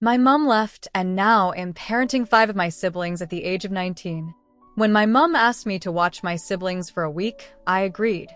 My mom left, and now am parenting 5 of my siblings at the age of 19. When my mom asked me to watch my siblings for a week, I agreed.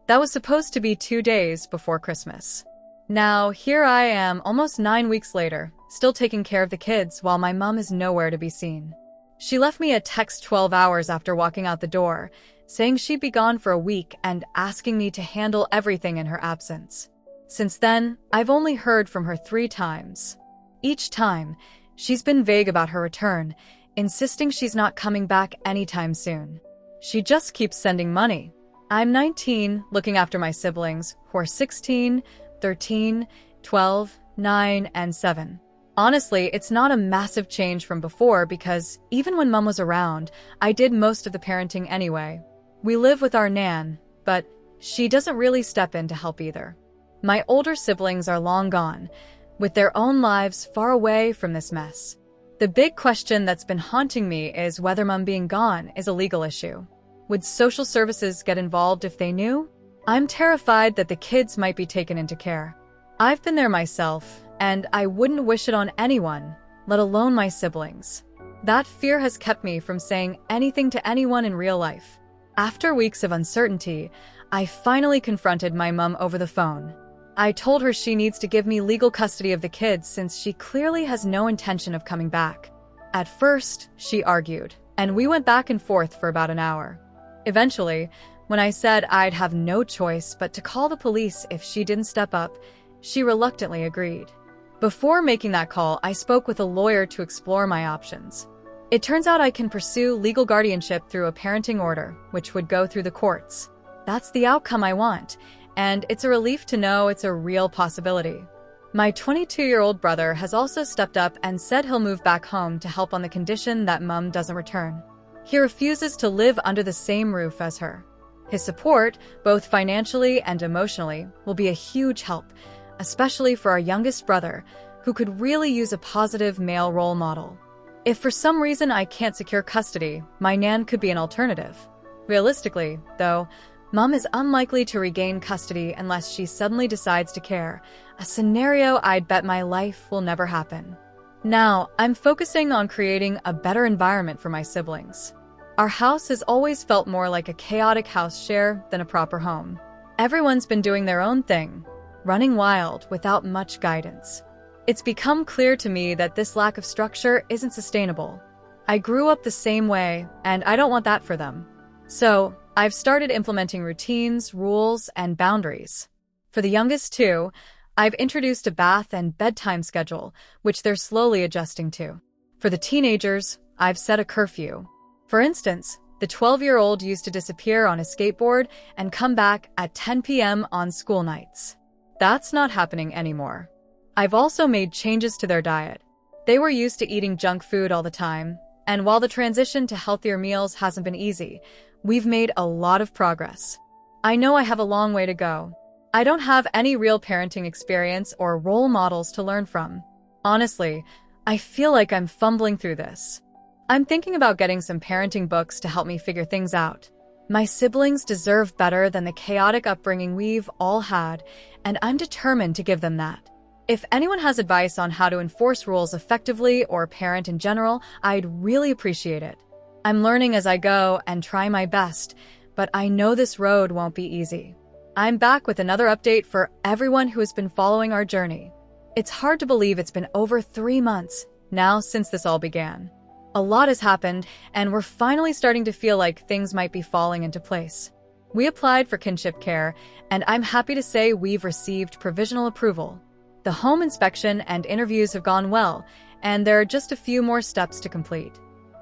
That was supposed to be 2 days before Christmas. Now, here I am, almost 9 weeks later, still taking care of the kids while my mom is nowhere to be seen. She left me a text 12 hours after walking out the door, saying she'd be gone for a week and asking me to handle everything in her absence. Since then, I've only heard from her 3 times. Each time, she's been vague about her return, insisting she's not coming back anytime soon. She just keeps sending money. I'm 19, looking after my siblings, who are 16, 13, 12, 9, and 7. Honestly, it's not a massive change from before because even when Mom was around, I did most of the parenting anyway. We live with our Nan, but she doesn't really step in to help either. My older siblings are long gone, with their own lives far away from this mess. The big question that's been haunting me is whether Mom being gone is a legal issue. Would social services get involved if they knew? I'm terrified that the kids might be taken into care. I've been there myself, and I wouldn't wish it on anyone, let alone my siblings. That fear has kept me from saying anything to anyone in real life. After weeks of uncertainty, I finally confronted my mom over the phone. I told her she needs to give me legal custody of the kids since she clearly has no intention of coming back. At first, she argued, and we went back and forth for about an hour. Eventually, when I said I'd have no choice but to call the police if she didn't step up, she reluctantly agreed. Before making that call, I spoke with a lawyer to explore my options. It turns out I can pursue legal guardianship through a parenting order, which would go through the courts. That's the outcome I want, and it's a relief to know it's a real possibility. My 22-year-old brother has also stepped up and said he'll move back home to help on the condition that Mom doesn't return. He refuses to live under the same roof as her. His support, both financially and emotionally, will be a huge help, especially for our youngest brother, who could really use a positive male role model. If for some reason I can't secure custody, my Nan could be an alternative. Realistically, though, Mom is unlikely to regain custody unless she suddenly decides to care, a scenario I'd bet my life will never happen. Now, I'm focusing on creating a better environment for my siblings. Our house has always felt more like a chaotic house share than a proper home. Everyone's been doing their own thing, running wild without much guidance. It's become clear to me that this lack of structure isn't sustainable. I grew up the same way, and I don't want that for them. So, I've started implementing routines, rules, and boundaries. For the youngest two, I've introduced a bath and bedtime schedule, which they're slowly adjusting to. For the teenagers, I've set a curfew. For instance, the 12-year-old used to disappear on a skateboard and come back at 10 p.m. on school nights. That's not happening anymore. I've also made changes to their diet. They were used to eating junk food all the time, and while the transition to healthier meals hasn't been easy, we've made a lot of progress. I know I have a long way to go. I don't have any real parenting experience or role models to learn from. Honestly, I feel like I'm fumbling through this. I'm thinking about getting some parenting books to help me figure things out. My siblings deserve better than the chaotic upbringing we've all had, and I'm determined to give them that. If anyone has advice on how to enforce rules effectively or parent in general, I'd really appreciate it. I'm learning as I go and try my best, but I know this road won't be easy. I'm back with another update for everyone who has been following our journey. It's hard to believe it's been over 3 months now since this all began. A lot has happened, and we're finally starting to feel like things might be falling into place. We applied for kinship care, and I'm happy to say we've received provisional approval. The home inspection and interviews have gone well, and there are just a few more steps to complete.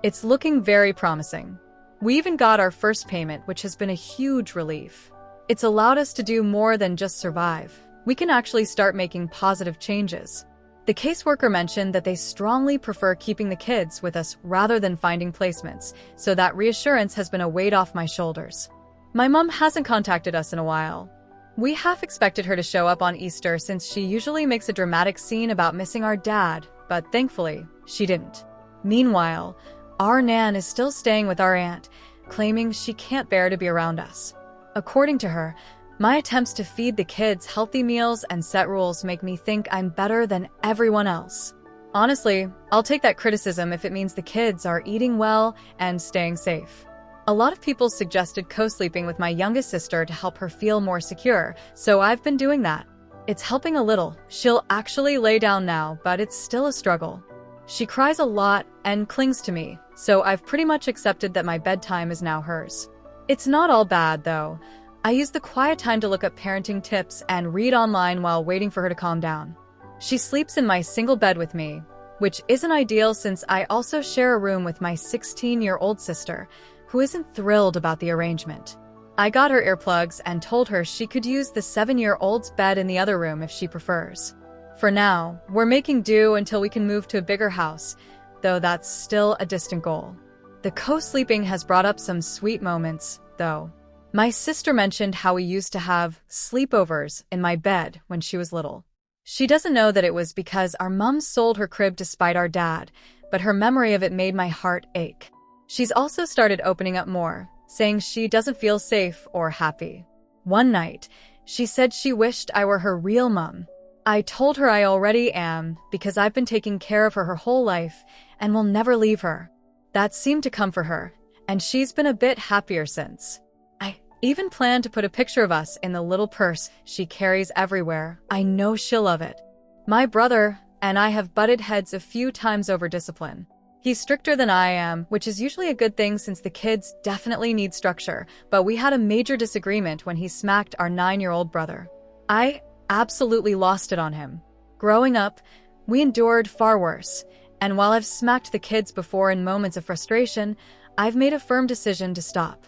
It's looking very promising. We even got our first payment, which has been a huge relief. It's allowed us to do more than just survive. We can actually start making positive changes. The caseworker mentioned that they strongly prefer keeping the kids with us rather than finding placements, so that reassurance has been a weight off my shoulders. My mom hasn't contacted us in a while. We half expected her to show up on Easter since she usually makes a dramatic scene about missing our dad, but thankfully, she didn't. Meanwhile, our Nan is still staying with our aunt, claiming she can't bear to be around us. According to her, my attempts to feed the kids healthy meals and set rules make me think I'm better than everyone else. Honestly, I'll take that criticism if it means the kids are eating well and staying safe. A lot of people suggested co-sleeping with my youngest sister to help her feel more secure, so I've been doing that. It's helping a little. She'll actually lay down now, but it's still a struggle. She cries a lot and clings to me, so I've pretty much accepted that my bedtime is now hers. It's not all bad, though. I use the quiet time to look up parenting tips and read online while waiting for her to calm down. She sleeps in my single bed with me, which isn't ideal since I also share a room with my 16-year-old sister, who isn't thrilled about the arrangement. I got her earplugs and told her she could use the 7-year-old's bed in the other room if she prefers. For now, we're making do until we can move to a bigger house, though that's still a distant goal. The co-sleeping has brought up some sweet moments, though. My sister mentioned how we used to have sleepovers in my bed when she was little. She doesn't know that it was because our mom sold her crib to spite our dad, but her memory of it made my heart ache. She's also started opening up more, saying she doesn't feel safe or happy. One night, she said she wished I were her real mom. I told her I already am because I've been taking care of her whole life and will never leave her. That seemed to comfort her, and she's been a bit happier since. I even plan to put a picture of us in the little purse she carries everywhere. I know she'll love it. My brother and I have butted heads a few times over discipline. He's stricter than I am, which is usually a good thing since the kids definitely need structure, but we had a major disagreement when he smacked our 9-year-old brother. I absolutely lost it on him. Growing up, we endured far worse, and while I've smacked the kids before in moments of frustration, I've made a firm decision to stop.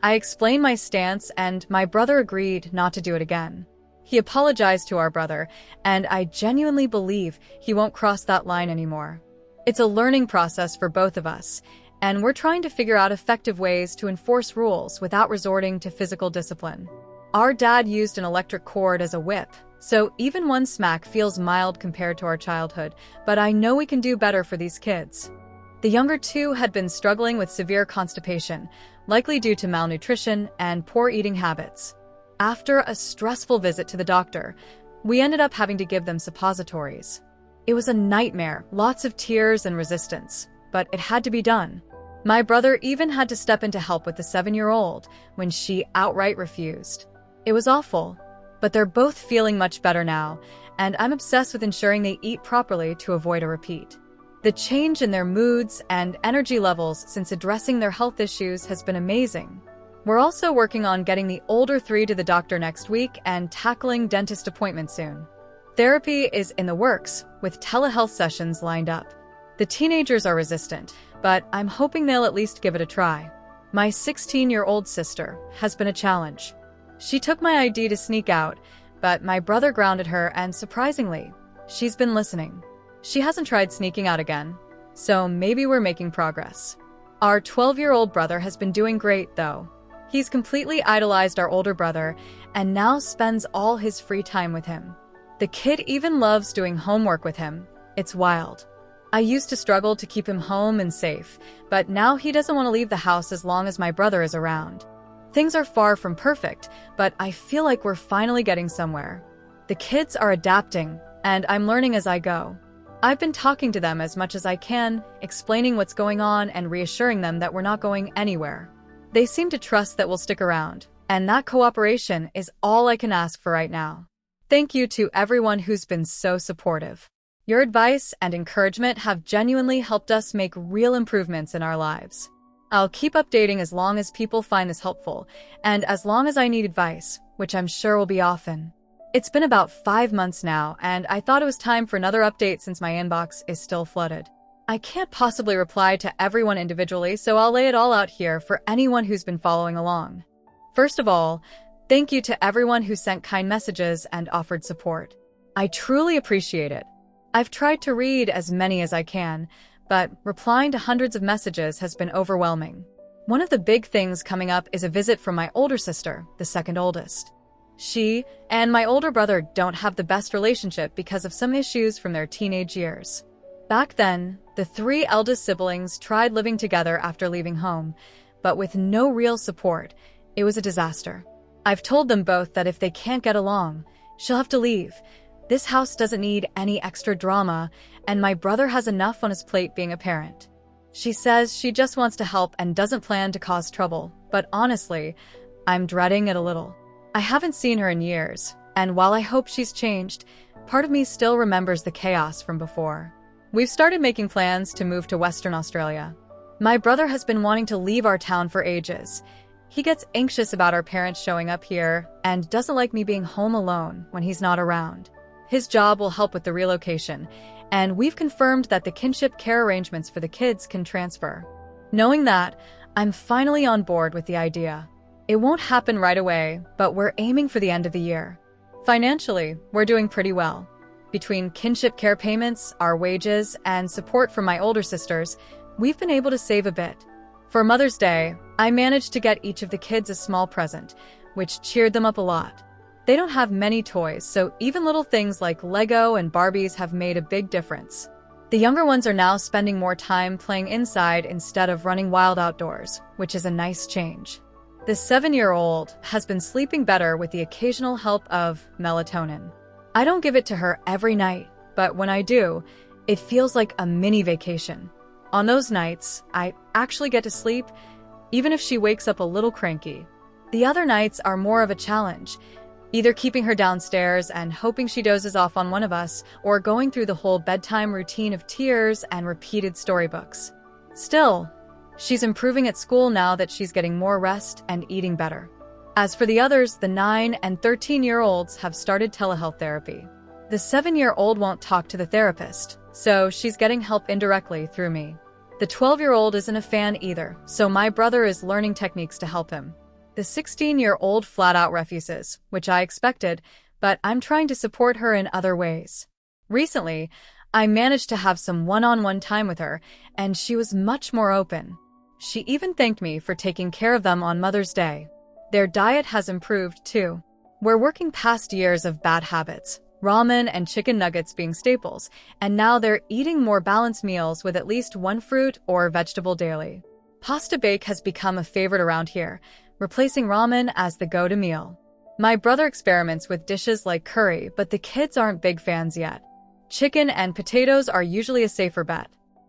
I explained my stance, and my brother agreed not to do it again. He apologized to our brother, and I genuinely believe he won't cross that line anymore. It's a learning process for both of us, and we're trying to figure out effective ways to enforce rules without resorting to physical discipline. Our dad used an electric cord as a whip, so even one smack feels mild compared to our childhood, but I know we can do better for these kids. The younger two had been struggling with severe constipation, likely due to malnutrition and poor eating habits. After a stressful visit to the doctor, we ended up having to give them suppositories. It was a nightmare, lots of tears and resistance, but it had to be done. My brother even had to step in to help with the 7-year-old when she outright refused. It was awful, but they're both feeling much better now, and I'm obsessed with ensuring they eat properly to avoid a repeat. The change in their moods and energy levels since addressing their health issues has been amazing. We're also working on getting the older 3 to the doctor next week and tackling dentist appointments soon. Therapy is in the works, with telehealth sessions lined up. The teenagers are resistant, but I'm hoping they'll at least give it a try. My 16-year-old sister has been a challenge. She took my ID to sneak out, but my brother grounded her, and surprisingly, she's been listening. She hasn't tried sneaking out again, so maybe we're making progress. Our 12-year-old brother has been doing great, though. He's completely idolized our older brother and now spends all his free time with him. The kid even loves doing homework with him. It's wild. I used to struggle to keep him home and safe, but now he doesn't want to leave the house as long as my brother is around. Things are far from perfect, but I feel like we're finally getting somewhere. The kids are adapting, and I'm learning as I go. I've been talking to them as much as I can, explaining what's going on and reassuring them that we're not going anywhere. They seem to trust that we'll stick around, and that cooperation is all I can ask for right now. Thank you to everyone who's been so supportive. Your advice and encouragement have genuinely helped us make real improvements in our lives. I'll keep updating as long as people find this helpful, and as long as I need advice, which I'm sure will be often. It's been about 5 months now, and I thought it was time for another update since my inbox is still flooded. I can't possibly reply to everyone individually, so I'll lay it all out here for anyone who's been following along. First of all, thank you to everyone who sent kind messages and offered support. I truly appreciate it. I've tried to read as many as I can, but replying to hundreds of messages has been overwhelming. One of the big things coming up is a visit from my older sister, the second oldest. She and my older brother don't have the best relationship because of some issues from their teenage years. Back then, the 3 eldest siblings tried living together after leaving home, but with no real support, it was a disaster. I've told them both that if they can't get along, she'll have to leave, This house doesn't need any extra drama, and my brother has enough on his plate being a parent. She says she just wants to help and doesn't plan to cause trouble, but honestly, I'm dreading it a little. I haven't seen her in years, and while I hope she's changed, part of me still remembers the chaos from before. We've started making plans to move to Western Australia. My brother has been wanting to leave our town for ages. He gets anxious about our parents showing up here and doesn't like me being home alone when he's not around. His job will help with the relocation, and we've confirmed that the kinship care arrangements for the kids can transfer. Knowing that, I'm finally on board with the idea. It won't happen right away, but we're aiming for the end of the year. Financially, we're doing pretty well. Between kinship care payments, our wages, and support from my older sisters, we've been able to save a bit. For Mother's Day, I managed to get each of the kids a small present, which cheered them up a lot. They don't have many toys, so even little things like Lego and Barbies have made a big difference. The younger ones are now spending more time playing inside instead of running wild outdoors, which is a nice change. The 7-year-old has been sleeping better with the occasional help of melatonin. I don't give it to her every night, but when I do, it feels like a mini vacation. On those nights, I actually get to sleep, even if she wakes up a little cranky. The other nights are more of a challenge, either keeping her downstairs and hoping she dozes off on one of us, or going through the whole bedtime routine of tears and repeated storybooks. Still, she's improving at school now that she's getting more rest and eating better. As for the others, the 9 and 13-year-olds have started telehealth therapy. The 7-year-old won't talk to the therapist, so she's getting help indirectly through me. The 12-year-old isn't a fan either, so my brother is learning techniques to help him. The 16-year-old flat out refuses, which I expected, but I'm trying to support her in other ways. Recently, I managed to have some one-on-one time with her, and she was much more open. She even thanked me for taking care of them on Mother's Day. Their diet has improved, too. We're working past years of bad habits, ramen and chicken nuggets being staples, and now they're eating more balanced meals with at least one fruit or vegetable daily. Pasta bake has become a favorite around here, replacing ramen as the go-to meal. My brother experiments with dishes like curry, but the kids aren't big fans yet. Chicken and potatoes are usually a safer bet.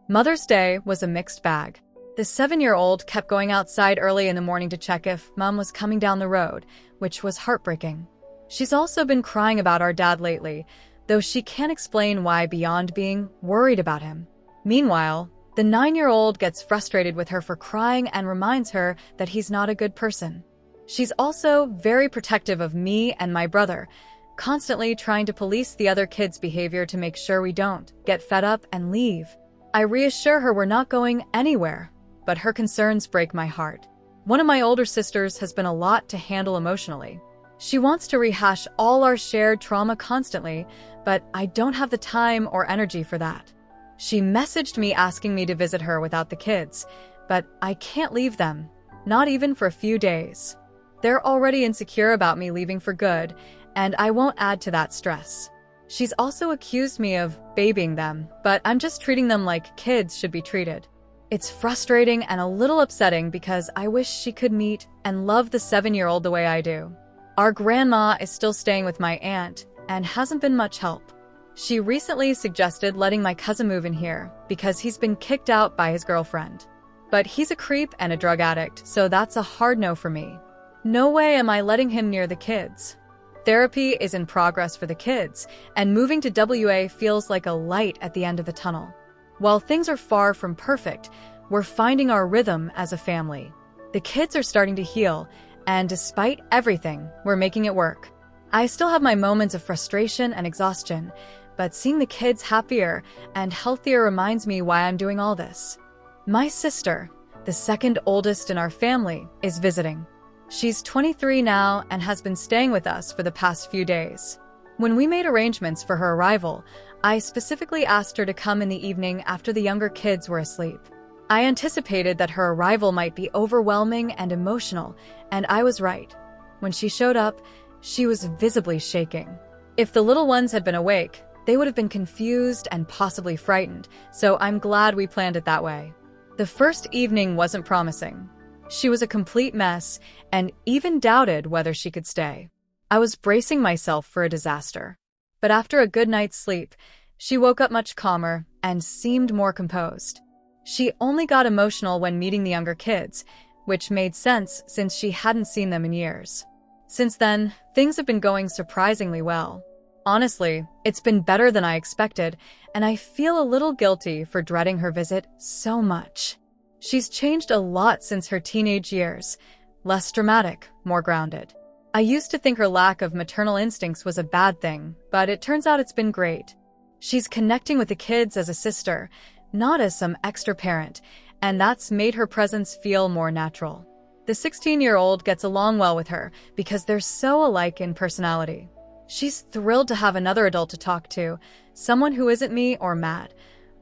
Mother's Day was a mixed bag. The 7-year-old kept going outside early in the morning to check if Mom was coming down the road, which was heartbreaking. She's also been crying about our dad lately, though she can't explain why beyond being worried about him. Meanwhile, the 9-year-old gets frustrated with her for crying and reminds her that he's not a good person. She's also very protective of me and my brother, constantly trying to police the other kids' behavior to make sure we don't get fed up and leave. I reassure her we're not going anywhere, but her concerns break my heart. One of my older sisters has been a lot to handle emotionally. She wants to rehash all our shared trauma constantly, but I don't have the time or energy for that. She messaged me asking me to visit her without the kids, but I can't leave them, not even for a few days. They're already insecure about me leaving for good, and I won't add to that stress. She's also accused me of babying them, but I'm just treating them like kids should be treated. It's frustrating and a little upsetting because I wish she could meet and love the 7-year-old the way I do. Our grandma is still staying with my aunt and hasn't been much help. She recently suggested letting my cousin move in here because he's been kicked out by his girlfriend. But he's a creep and a drug addict, so that's a hard no for me. No way am I letting him near the kids. Therapy is in progress for the kids, and moving to WA feels like a light at the end of the tunnel. While things are far from perfect, we're finding our rhythm as a family. The kids are starting to heal, and despite everything, we're making it work. I still have my moments of frustration and exhaustion, but seeing the kids happier and healthier reminds me why I'm doing all this. My sister, the second oldest in our family, is visiting. She's 23 now and has been staying with us for the past few days. When we made arrangements for her arrival, I specifically asked her to come in the evening after the younger kids were asleep. I anticipated that her arrival might be overwhelming and emotional, and I was right. When she showed up, she was visibly shaking. If the little ones had been awake, they would have been confused and possibly frightened, so I'm glad we planned it that way. The first evening wasn't promising. She was a complete mess and even doubted whether she could stay. I was bracing myself for a disaster. But after a good night's sleep, she woke up much calmer and seemed more composed. She only got emotional when meeting the younger kids, which made sense since she hadn't seen them in years. Since then, things have been going surprisingly well. Honestly, it's been better than I expected, and I feel a little guilty for dreading her visit so much. She's changed a lot since her teenage years. Less dramatic, more grounded. I used to think her lack of maternal instincts was a bad thing, but it turns out it's been great. She's connecting with the kids as a sister, not as some extra parent, and that's made her presence feel more natural. The 16-year-old gets along well with her because they're so alike in personality. She's thrilled to have another adult to talk to, someone who isn't me or Matt.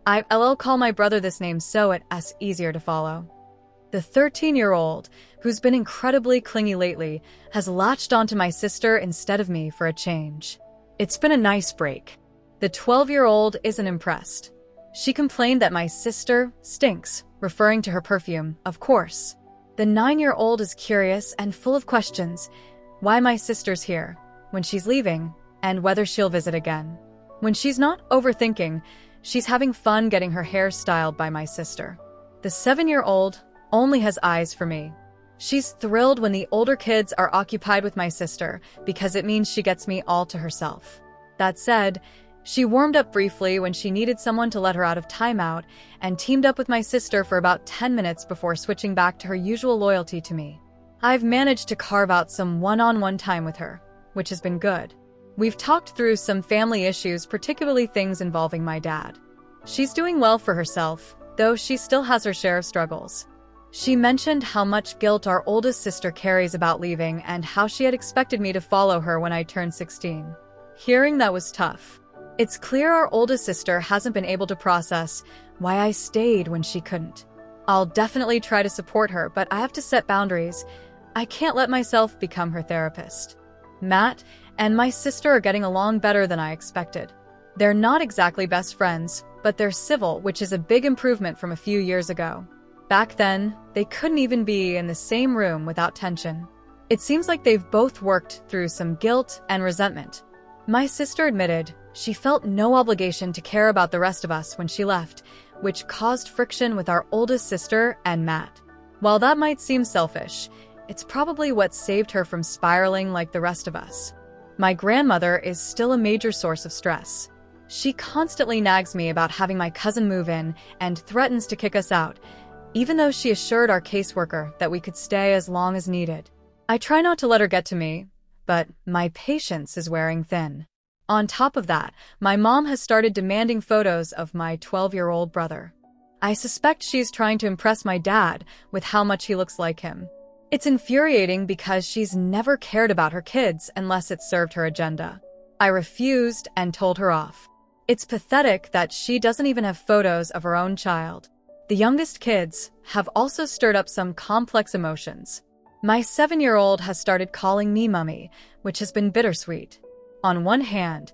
I'll call my brother this name so it's easier to follow. The 13-year-old, who's been incredibly clingy lately, has latched onto my sister instead of me for a change. It's been a nice break. The 12-year-old isn't impressed. She complained that my sister stinks, referring to her perfume, of course. The 9-year-old is curious and full of questions. Why my sister's here, when she's leaving, and whether she'll visit again. When she's not overthinking, she's having fun getting her hair styled by my sister. The 7-year-old only has eyes for me. She's thrilled when the older kids are occupied with my sister because it means she gets me all to herself. That said, she warmed up briefly when she needed someone to let her out of timeout and teamed up with my sister for about 10 minutes before switching back to her usual loyalty to me. I've managed to carve out some one-on-one time with her, which has been good. We've talked through some family issues, particularly things involving my dad. She's doing well for herself, though she still has her share of struggles. She mentioned how much guilt our oldest sister carries about leaving and how she had expected me to follow her when I turned 16. Hearing that was tough. It's clear our oldest sister hasn't been able to process why I stayed when she couldn't. I'll definitely try to support her, but I have to set boundaries. I can't let myself become her therapist. Matt and my sister are getting along better than I expected. They're not exactly best friends, but they're civil, which is a big improvement from a few years ago. Back then, they couldn't even be in the same room without tension. It seems like they've both worked through some guilt and resentment. My sister admitted she felt no obligation to care about the rest of us when she left, which caused friction with our oldest sister and Matt. While that might seem selfish, it's probably what saved her from spiraling like the rest of us. My grandmother is still a major source of stress. She constantly nags me about having my cousin move in and threatens to kick us out, even though she assured our caseworker that we could stay as long as needed. I try not to let her get to me, but my patience is wearing thin. On top of that, my mom has started demanding photos of my 12-year-old brother. I suspect she's trying to impress my dad with how much he looks like him. It's infuriating because she's never cared about her kids unless it served her agenda. I refused and told her off. It's pathetic that she doesn't even have photos of her own child. The youngest kids have also stirred up some complex emotions. My 7-year-old has started calling me Mummy, which has been bittersweet. On one hand,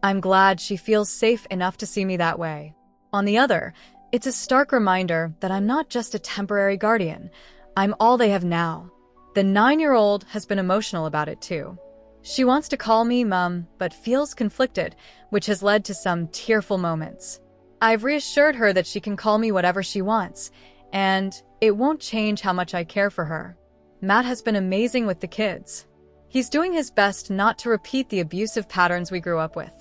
I'm glad she feels safe enough to see me that way. On the other, it's a stark reminder that I'm not just a temporary guardian. I'm all they have now. The 9-year-old has been emotional about it too. She wants to call me Mum, but feels conflicted, which has led to some tearful moments. I've reassured her that she can call me whatever she wants, and it won't change how much I care for her. Matt has been amazing with the kids. He's doing his best not to repeat the abusive patterns we grew up with.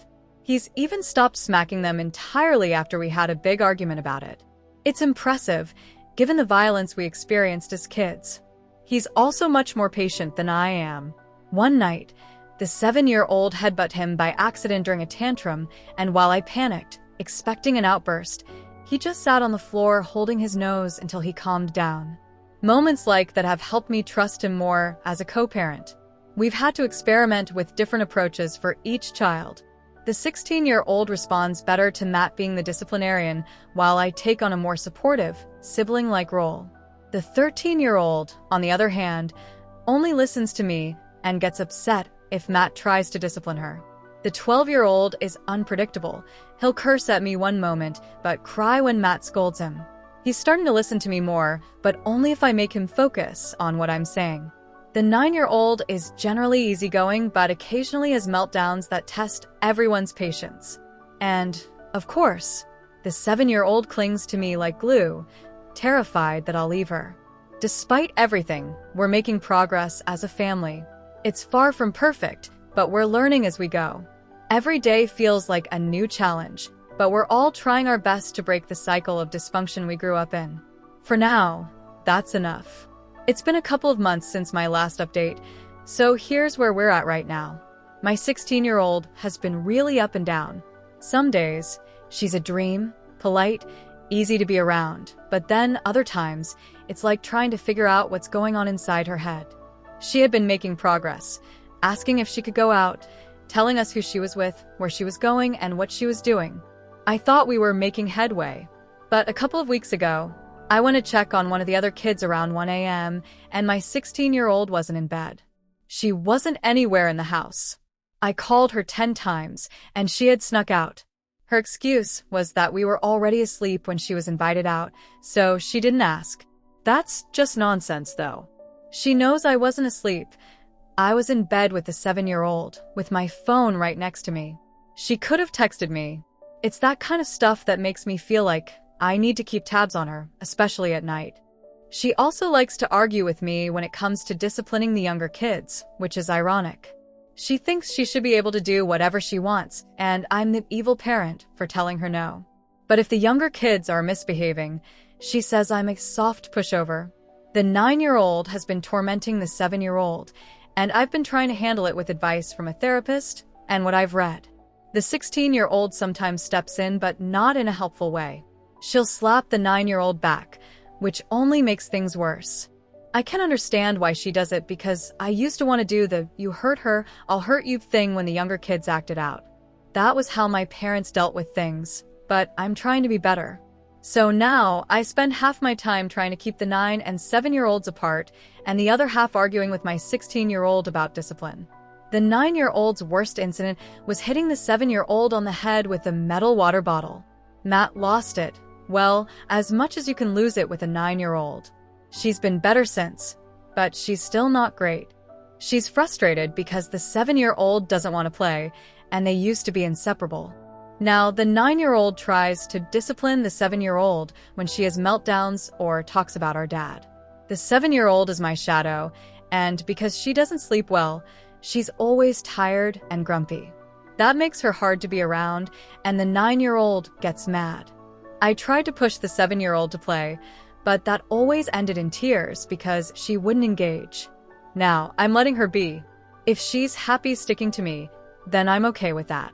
He's even stopped smacking them entirely after we had a big argument about it. It's impressive, given the violence we experienced as kids. He's also much more patient than I am. One night, the 7-year-old headbutted him by accident during a tantrum, and while I panicked, expecting an outburst, he just sat on the floor holding his nose until he calmed down. Moments like that have helped me trust him more as a co-parent. We've had to experiment with different approaches for each child. The 16-year-old responds better to Matt being the disciplinarian, while I take on a more supportive, sibling-like role. The 13-year-old, on the other hand, only listens to me and gets upset if Matt tries to discipline her. The 12-year-old is unpredictable. He'll curse at me one moment, but cry when Matt scolds him. He's starting to listen to me more, but only if I make him focus on what I'm saying. The 9-year-old is generally easygoing, but occasionally has meltdowns that test everyone's patience. And, of course, the 7-year-old clings to me like glue, terrified that I'll leave her. Despite everything, we're making progress as a family. It's far from perfect, but we're learning as we go. Every day feels like a new challenge, but we're all trying our best to break the cycle of dysfunction we grew up in. For now, that's enough. It's been a couple of months since my last update, so here's where we're at right now. My 16-year-old has been really up and down. Some days, she's a dream, polite, easy to be around, but then other times, it's like trying to figure out what's going on inside her head. She had been making progress, asking if she could go out, telling us who she was with, where she was going, and what she was doing. I thought we were making headway, but a couple of weeks ago, I went to check on one of the other kids around 1 a.m., and my 16-year-old wasn't in bed. She wasn't anywhere in the house. I called her 10 times, and she had snuck out. Her excuse was that we were already asleep when she was invited out, so she didn't ask. That's just nonsense, though. She knows I wasn't asleep. I was in bed with the 7-year-old, with my phone right next to me. She could have texted me. It's that kind of stuff that makes me feel like I need to keep tabs on her, especially at night. She also likes to argue with me when it comes to disciplining the younger kids, which is ironic. She thinks she should be able to do whatever she wants, and I'm the evil parent for telling her no. But if the younger kids are misbehaving, she says I'm a soft pushover. The 9-year-old has been tormenting the 7-year-old, and I've been trying to handle it with advice from a therapist and what I've read. The 16-year-old sometimes steps in, but not in a helpful way. She'll slap the 9-year-old back, which only makes things worse. I can understand why she does it because I used to want to do the "you hurt her, I'll hurt you" thing when the younger kids acted out. That was how my parents dealt with things, but I'm trying to be better. So now, I spend half my time trying to keep the 9 and 7-year-olds apart, and the other half arguing with my 16-year-old about discipline. The 9-year-old's worst incident was hitting the 7-year-old on the head with a metal water bottle. Matt lost it. Well, as much as you can lose it with a 9-year-old. She's been better since, but she's still not great. She's frustrated because the 7-year-old doesn't want to play, and they used to be inseparable. Now, the 9-year-old tries to discipline the 7-year-old when she has meltdowns or talks about our dad. The 7-year-old is my shadow, and because she doesn't sleep well, she's always tired and grumpy. That makes her hard to be around, and the 9-year-old gets mad. I tried to push the 7-year-old to play, but that always ended in tears because she wouldn't engage. Now, I'm letting her be. If she's happy sticking to me, then I'm okay with that.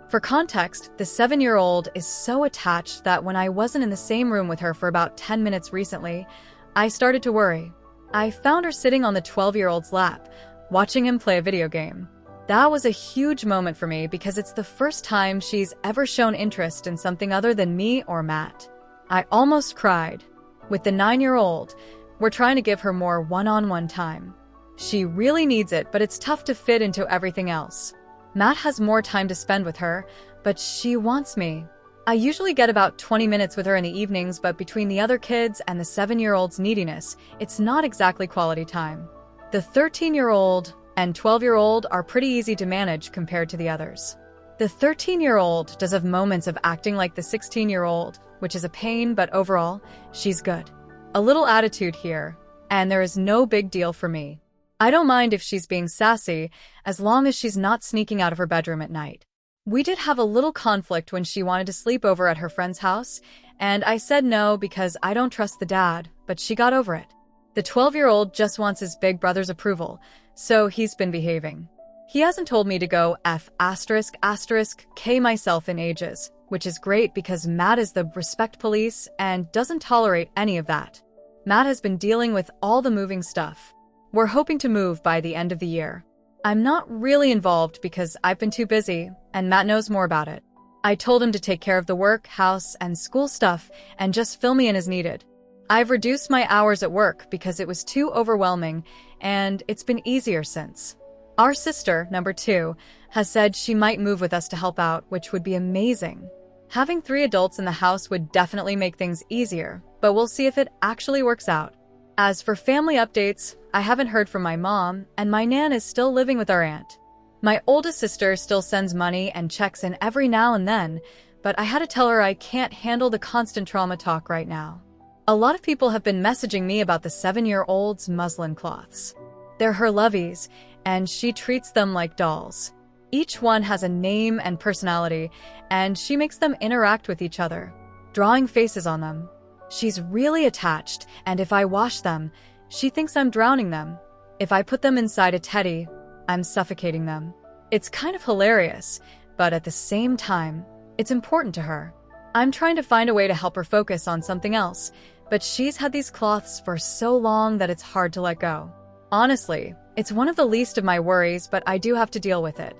For context, the 7-year-old is so attached that when I wasn't in the same room with her for about 10 minutes recently, I started to worry. I found her sitting on the 12-year-old's lap, watching him play a video game. That was a huge moment for me because it's the first time she's ever shown interest in something other than me or Matt. I almost cried. With the 9-year-old, we're trying to give her more one-on-one time. She really needs it, but it's tough to fit into everything else. Matt has more time to spend with her, but she wants me. I usually get about 20 minutes with her in the evenings, but between the other kids and the 7-year-old's neediness, it's not exactly quality time. The 13-year-old and 12-year-old are pretty easy to manage compared to the others. The 13-year-old does have moments of acting like the 16-year-old, which is a pain, but overall, she's good. A little attitude here, and there is no big deal for me. I don't mind if she's being sassy, as long as she's not sneaking out of her bedroom at night. We did have a little conflict when she wanted to sleep over at her friend's house, and I said no because I don't trust the dad, but she got over it. The 12-year-old just wants his big brother's approval, so he's been behaving. He hasn't told me to go F***K myself in ages, which is great because Matt is the respect police and doesn't tolerate any of that. Matt has been dealing with all the moving stuff. We're hoping to move by the end of the year. I'm not really involved because I've been too busy, and Matt knows more about it. I told him to take care of the work, house, and school stuff and just fill me in as needed. I've reduced my hours at work because it was too overwhelming, and it's been easier since. Our sister, number 2, has said she might move with us to help out, which would be amazing. Having 3 adults in the house would definitely make things easier, but we'll see if it actually works out. As for family updates, I haven't heard from my mom, and my nan is still living with our aunt. My oldest sister still sends money and checks in every now and then, but I had to tell her I can't handle the constant trauma talk right now. A lot of people have been messaging me about the 7-year-old's muslin cloths. They're her lovies, and she treats them like dolls. Each one has a name and personality, and she makes them interact with each other, drawing faces on them. She's really attached, and if I wash them, she thinks I'm drowning them. If I put them inside a teddy, I'm suffocating them. It's kind of hilarious, but at the same time, it's important to her. I'm trying to find a way to help her focus on something else, but she's had these cloths for so long that it's hard to let go. Honestly, it's one of the least of my worries, but I do have to deal with it.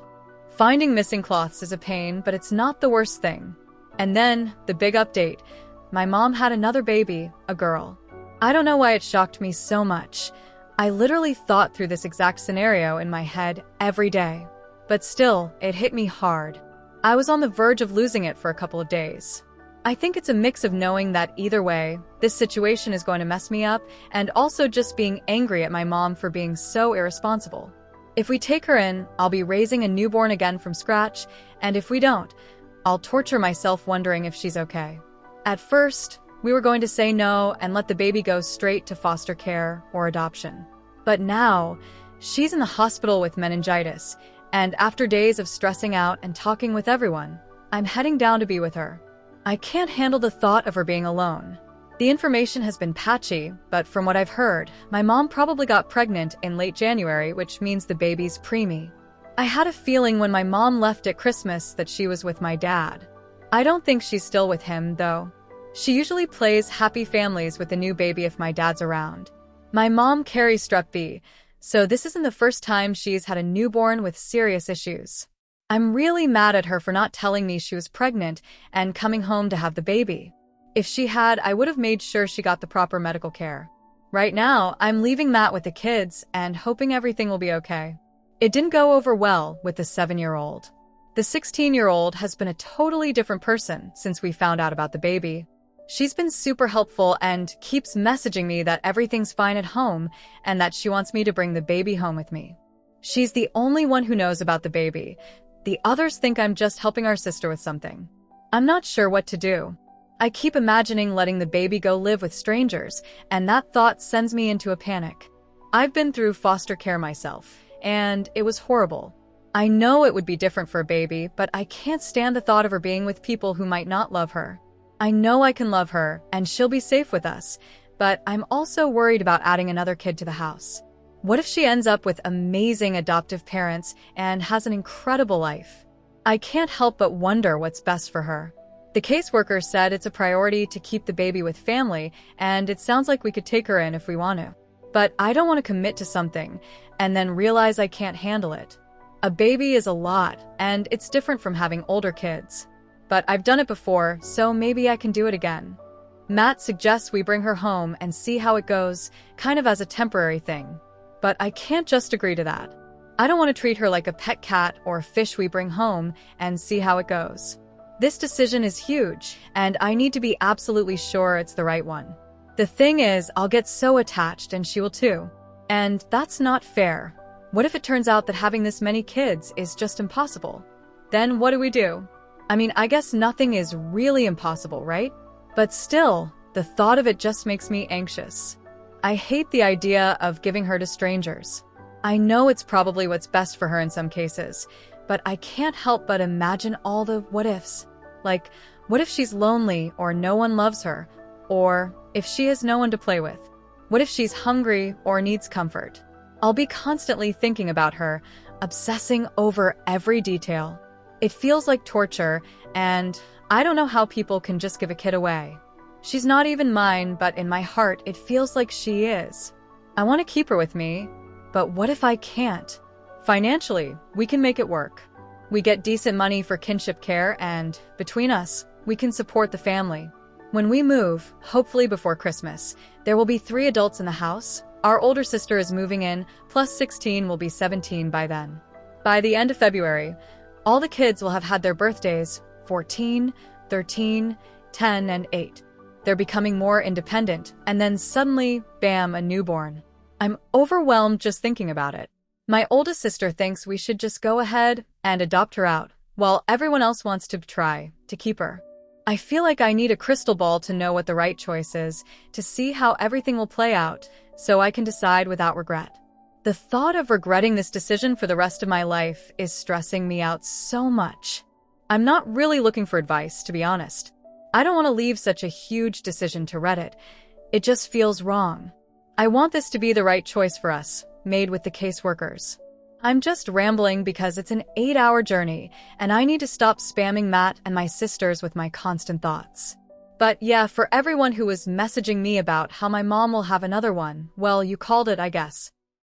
Finding missing cloths is a pain, but it's not the worst thing. And then, the big update. My mom had another baby, a girl. I don't know why it shocked me so much. I literally thought through this exact scenario in my head every day. But still, it hit me hard. I was on the verge of losing it for a couple of days. I think it's a mix of knowing that either way, this situation is going to mess me up, and also just being angry at my mom for being so irresponsible. If we take her in, I'll be raising a newborn again from scratch, and if we don't, I'll torture myself wondering if she's okay. At first, we were going to say no and let the baby go straight to foster care or adoption. But now, she's in the hospital with meningitis, and after days of stressing out and talking with everyone, I'm heading down to be with her. I can't handle the thought of her being alone. The information has been patchy, but from what I've heard, my mom probably got pregnant in late January, which means the baby's preemie. I had a feeling when my mom left at Christmas that she was with my dad. I don't think she's still with him, though. She usually plays happy families with the new baby if my dad's around. My mom carries strep B, so this isn't the first time she's had a newborn with serious issues. I'm really mad at her for not telling me she was pregnant and coming home to have the baby. If she had, I would have made sure she got the proper medical care. Right now, I'm leaving Matt with the kids and hoping everything will be okay. It didn't go over well with the 7-year-old. The 16-year-old has been a totally different person since we found out about the baby. She's been super helpful and keeps messaging me that everything's fine at home and that she wants me to bring the baby home with me. She's the only one who knows about the baby. The others think I'm just helping our sister with something. I'm not sure what to do. I keep imagining letting the baby go live with strangers, and that thought sends me into a panic. I've been through foster care myself, and it was horrible. I know it would be different for a baby, but I can't stand the thought of her being with people who might not love her. I know I can love her, and she'll be safe with us, but I'm also worried about adding another kid to the house. What if she ends up with amazing adoptive parents and has an incredible life? I can't help but wonder what's best for her. The caseworker said it's a priority to keep the baby with family, and it sounds like we could take her in if we want to. But I don't want to commit to something and then realize I can't handle it. A baby is a lot, and it's different from having older kids. But I've done it before, so maybe I can do it again. Matt suggests we bring her home and see how it goes, kind of as a temporary thing. But I can't just agree to that. I don't want to treat her like a pet cat or fish we bring home and see how it goes. This decision is huge, and I need to be absolutely sure it's the right one. The thing is, I'll get so attached and she will too. And that's not fair. What if it turns out that having this many kids is just impossible? Then what do we do? I mean, I guess nothing is really impossible, right? But still, the thought of it just makes me anxious. I hate the idea of giving her to strangers. I know it's probably what's best for her in some cases, but I can't help but imagine all the what-ifs. Like, what if she's lonely or no one loves her? Or if she has no one to play with? What if she's hungry or needs comfort? I'll be constantly thinking about her, obsessing over every detail. It feels like torture, and I don't know how people can just give a kid away. She's not even mine, but in my heart, it feels like she is. I want to keep her with me, but what if I can't? Financially, we can make it work. We get decent money for kinship care, and between us, we can support the family. When we move, hopefully before Christmas, there will be 3 adults in the house. Our older sister is moving in, plus 16 will be 17 by then. By the end of February, all the kids will have had their birthdays, 14, 13, 10, and 8. They're becoming more independent, and then suddenly, bam, a newborn. I'm overwhelmed just thinking about it. My oldest sister thinks we should just go ahead and adopt her out, while everyone else wants to try to keep her. I feel like I need a crystal ball to know what the right choice is, to see how everything will play out, so I can decide without regret. The thought of regretting this decision for the rest of my life is stressing me out so much. I'm not really looking for advice, to be honest. I don't want to leave such a huge decision to Reddit. It just feels wrong. I want this to be the right choice for us, made with the caseworkers. I'm just rambling because it's an 8-hour journey, and I need to stop spamming Matt and my sisters with my constant thoughts. But yeah, for everyone who was messaging me about how my mom will have another one, well, you called it, I guess.